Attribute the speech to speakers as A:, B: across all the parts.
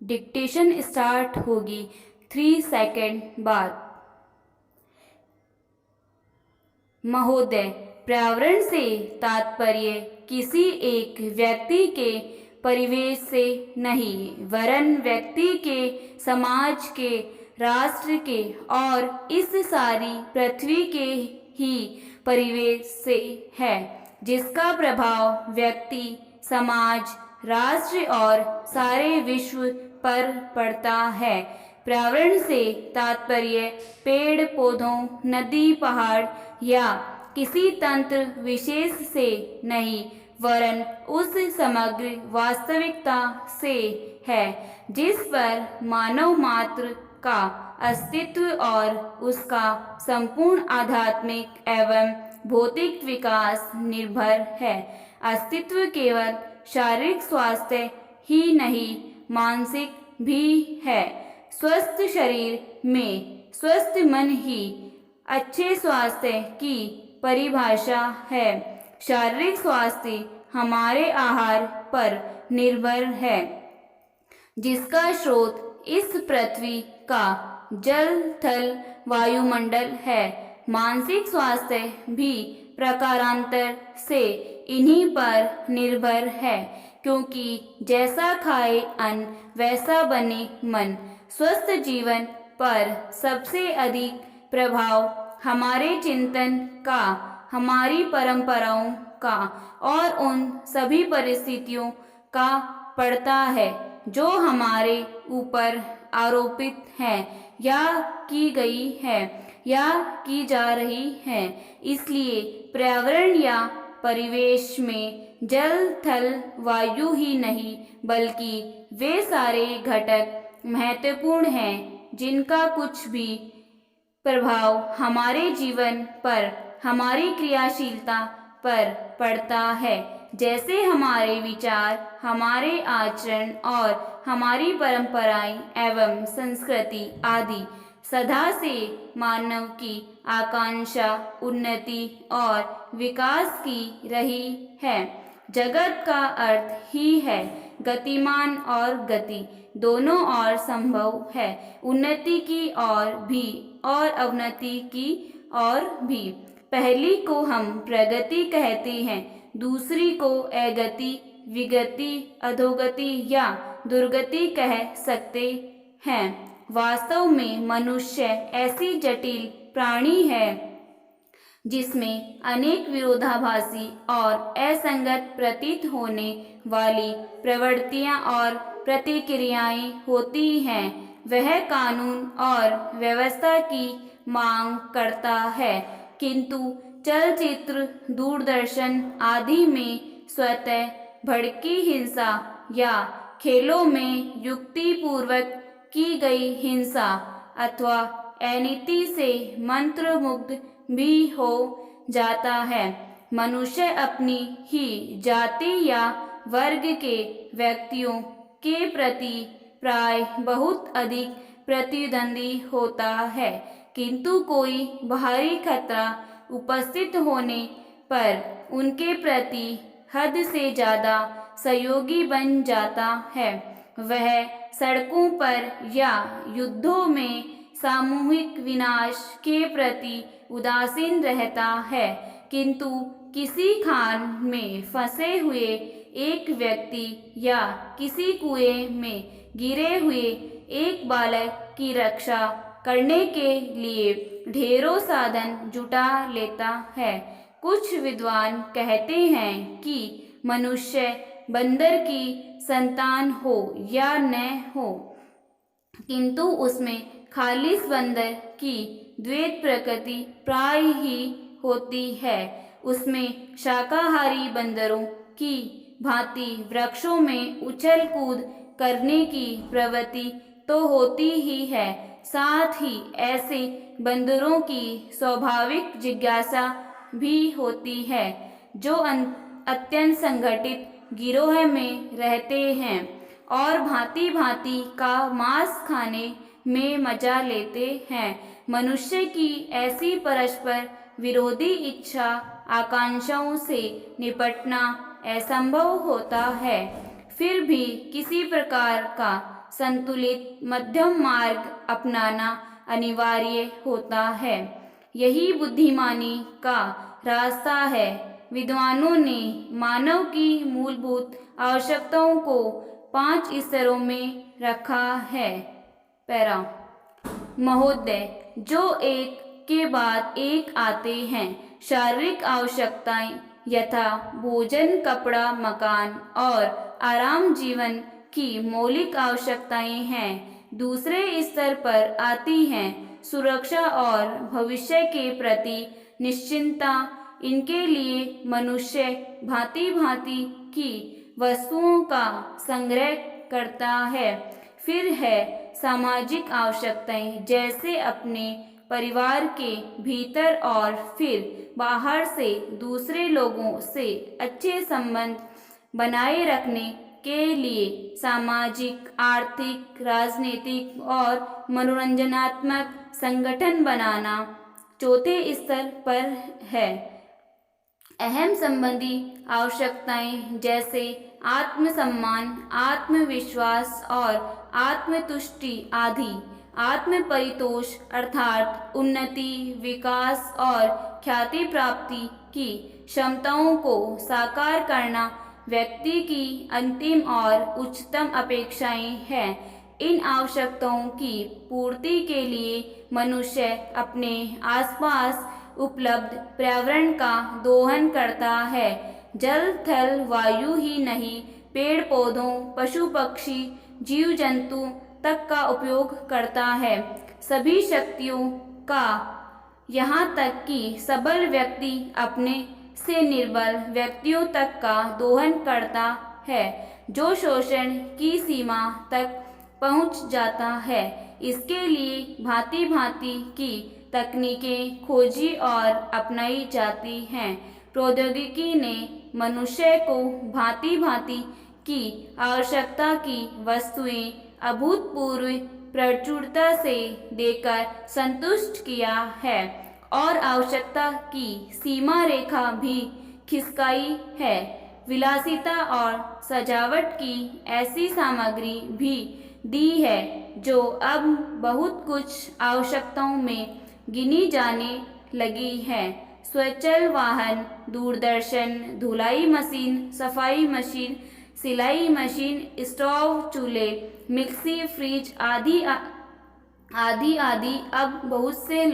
A: Dictation start होगी 3 second बाद। महोदय, पर्यावरण से तात्पर्य किसी एक व्यक्ति के परिवेश से नहीं, वरन व्यक्ति के, समाज के, राष्ट्र के और इस सारी पृथ्वी के ही परिवेश से है, जिसका प्रभाव व्यक्ति, समाज, राष्ट्र और सारे विश्व पर पड़ता है। पर्यावरण से तात्पर्य पेड़ पौधों, नदी, पहाड़ या किसी तंत्र विशेष से नहीं, वरन उस समग्र वास्तविकता से है जिस पर मानव मात्र का अस्तित्व और उसका संपूर्ण आध्यात्मिक एवं भौतिक विकास निर्भर है। अस्तित्व केवल शारीरिक स्वास्थ्य ही नहीं, मानसिक भी है। स्वस्थ शरीर में स्वस्थ मन ही अच्छे स्वास्थ्य की परिभाषा है। शारीरिक स्वास्थ्य हमारे आहार पर निर्भर है, जिसका स्रोत इस पृथ्वी का जल, थल, वायुमंडल है। मानसिक स्वास्थ्य भी प्रकारांतर से इन्हीं पर निर्भर है, क्योंकि जैसा खाए अन्न वैसा बने मन। स्वस्थ जीवन पर सबसे अधिक प्रभाव हमारे चिंतन का, हमारी परंपराओं का और उन सभी परिस्थितियों का पड़ता है जो हमारे ऊपर आरोपित हैं या की गई है या की जा रही है। इसलिए पर्यावरण या परिवेश में जल, थल, वायु ही नहीं, बल्कि वे सारे घटक महत्वपूर्ण हैं जिनका कुछ भी प्रभाव हमारे जीवन पर, हमारी क्रियाशीलता पर पड़ता है। जैसे हमारे विचार, हमारे आचरण और हमारी परंपराएं एवं संस्कृति आदि सदा से मानव की आकांक्षा उन्नति और विकास की रही है। जगत का अर्थ ही है गतिमान और गति दोनों और संभव है, उन्नति की और भी और अवनति की और भी। पहली को हम प्रगति कहते हैं, दूसरी को अगति, विगति, अधोगति या दुर्गति कह सकते हैं। वास्तव में मनुष्य ऐसी जटिल प्राणी है जिसमें अनेक विरोधाभासी और असंगत प्रतीत होने वाली प्रवृत्तियां और प्रतिक्रियाएं होती हैं। वह कानून और व्यवस्था की मांग करता है, किंतु चलचित्र, दूरदर्शन आदि में स्वतः भड़की हिंसा या खेलों में युक्तिपूर्वक की गई हिंसा अथवा अनीति से मंत्रमुग्ध भी हो जाता है। मनुष्य अपनी ही जाति या वर्ग के व्यक्तियों के प्रति प्राय बहुत अधिक प्रतिद्वंदी होता है, किंतु कोई बाहरी खतरा उपस्थित होने पर उनके प्रति हद से ज़्यादा सहयोगी बन जाता है। वह सड़कों पर या युद्धों में सामूहिक विनाश के प्रति उदासीन रहता है, किंतु किसी खान में फंसे हुए एक व्यक्ति या किसी कुएं में गिरे हुए एक बालक की रक्षा करने के लिए ढेरों साधन जुटा लेता है। कुछ विद्वान कहते हैं कि मनुष्य बंदर की संतान हो या न हो, किंतु उसमें खालिस बंदर की द्वैत प्रकृति प्राय ही होती है। उसमें शाकाहारी बंदरों की भांति वृक्षों में उछल कूद करने की प्रवृत्ति तो होती ही है, साथ ही ऐसे बंदरों की स्वाभाविक जिज्ञासा भी होती है जो अत्यंत संगठित गिरोह में रहते हैं और भांति भांति का मांस खाने में मजा लेते हैं। मनुष्य की ऐसी परस्पर विरोधी इच्छा आकांक्षाओं से निपटना असंभव होता है। फिर भी किसी प्रकार का संतुलित मध्यम मार्ग अपनाना अनिवार्य होता है। यही बुद्धिमानी का रास्ता है। विद्वानों ने मानव की मूलभूत आवश्यकताओं को 5 स्तरों में रखा है। पैरा महोदय, जो एक के बाद एक आते हैं। शारीरिक आवश्यकताएं यथा भोजन, कपड़ा, मकान और आराम जीवन की मौलिक आवश्यकताएं हैं। दूसरे स्तर पर आती हैं सुरक्षा और भविष्य के प्रति निश्चिंतता। इनके लिए मनुष्य भांति भांति की वस्तुओं का संग्रह करता है। फिर है सामाजिक आवश्यकताएं, जैसे अपने परिवार के भीतर और फिर बाहर से दूसरे लोगों से अच्छे संबंध बनाए रखने के लिए सामाजिक, आर्थिक, राजनीतिक और मनोरंजनात्मक संगठन बनाना। चौथे स्तर पर है अहम संबंधी आवश्यकताएं, जैसे आत्मसम्मान, आत्मविश्वास और आत्मतुष्टि आदि। आत्म परितोष अर्थात उन्नति, विकास और ख्याति प्राप्ति की क्षमताओं को साकार करना व्यक्ति की अंतिम और उच्चतम अपेक्षाएं हैं। इन आवश्यकताओं की पूर्ति के लिए मनुष्य अपने आसपास उपलब्ध पर्यावरण का दोहन करता है। जल, थल, वायु ही नहीं, पेड़ पौधों, पशु पक्षी, जीव जंतु तक का उपयोग करता है। सभी शक्तियों का, यहाँ तक कि सबल व्यक्ति अपने से निर्बल व्यक्तियों तक का दोहन करता है, जो शोषण की सीमा तक पहुँच जाता है। इसके लिए भांति भांति की तकनीकें खोजी और अपनाई जाती हैं। प्रौद्योगिकी ने मनुष्य को भांति भांति की आवश्यकता की वस्तुएं अभूतपूर्व प्रचुरता से देकर संतुष्ट किया है और आवश्यकता की सीमा रेखा भी खिसकाई है। विलासिता और सजावट की ऐसी सामग्री भी दी है जो अब बहुत कुछ आवश्यकताओं में गिनी जाने लगी है। स्वचल वाहन, दूरदर्शन, धुलाई मशीन, सफाई मशीन, सिलाई मशीन, स्टोव, चूल्हे, मिक्सी, फ्रिज आदि आदि अब बहुत से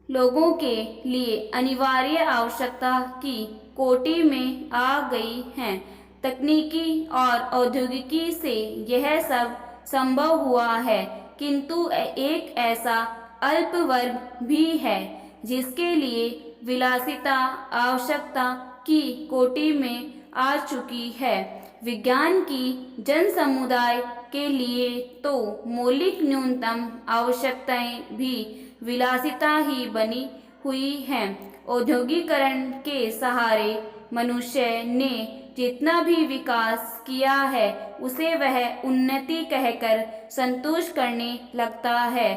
A: लोगों के लिए अनिवार्य आवश्यकता की कोटि में आ गई हैं। तकनीकी और औद्योगिकी से यह सब संभव हुआ है, किंतु एक ऐसा अल्प वर्ग भी है जिसके लिए विलासिता आवश्यकता की कोटि में आ चुकी है। विज्ञान की जन समुदाय के लिए तो मौलिक न्यूनतम आवश्यकताएं भी विलासिता ही बनी हुई हैं। औद्योगिकरण के सहारे मनुष्य ने जितना भी विकास किया है उसे वह उन्नति कहकर संतोष करने लगता है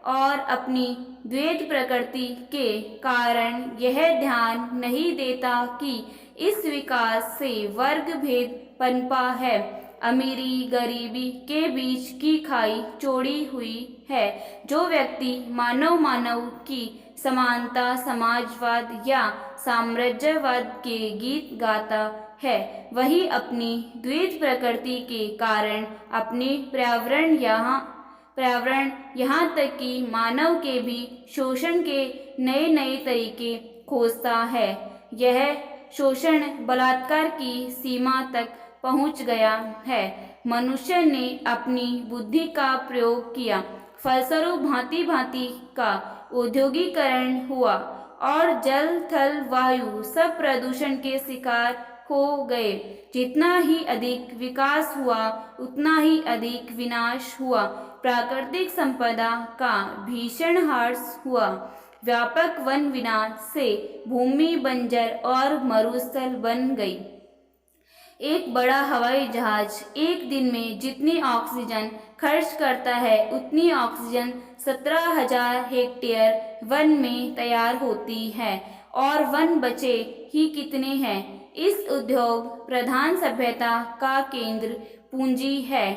A: और अपनी द्वैत प्रकृति के कारण यह ध्यान नहीं देता कि इस विकास से वर्ग भेद पनपा है। अमीरी गरीबी के बीच की खाई चौड़ी हुई है। जो व्यक्ति मानव की समानता, समाजवाद या साम्राज्यवाद के गीत गाता है, वही अपनी द्वैत प्रकृति के कारण अपने पर्यावरण यहाँ तक कि मानव के भी शोषण के नए नए तरीके खोजता है। यह शोषण बलात्कार की सीमा तक पहुँच गया है। मनुष्य ने अपनी बुद्धि का प्रयोग किया, फलस्वरूप भांति भांति का औद्योगिकरण हुआ और जल, थल, वायु सब प्रदूषण के शिकार हो गए। जितना ही अधिक विकास हुआ उतना ही अधिक विनाश हुआ। प्राकृतिक संपदा का भीषण ह्रास हुआ। व्यापक वन विनाश से भूमि बंजर और मरुस्थल बन गई। एक बड़ा हवाई जहाज एक दिन में जितनी ऑक्सीजन खर्च करता है उतनी ऑक्सीजन 17,000 हेक्टेयर वन में तैयार होती है। और वन बचे ही कितने हैं इस उद्योग प्रधान सभ्यता का केंद्र पूंजी है।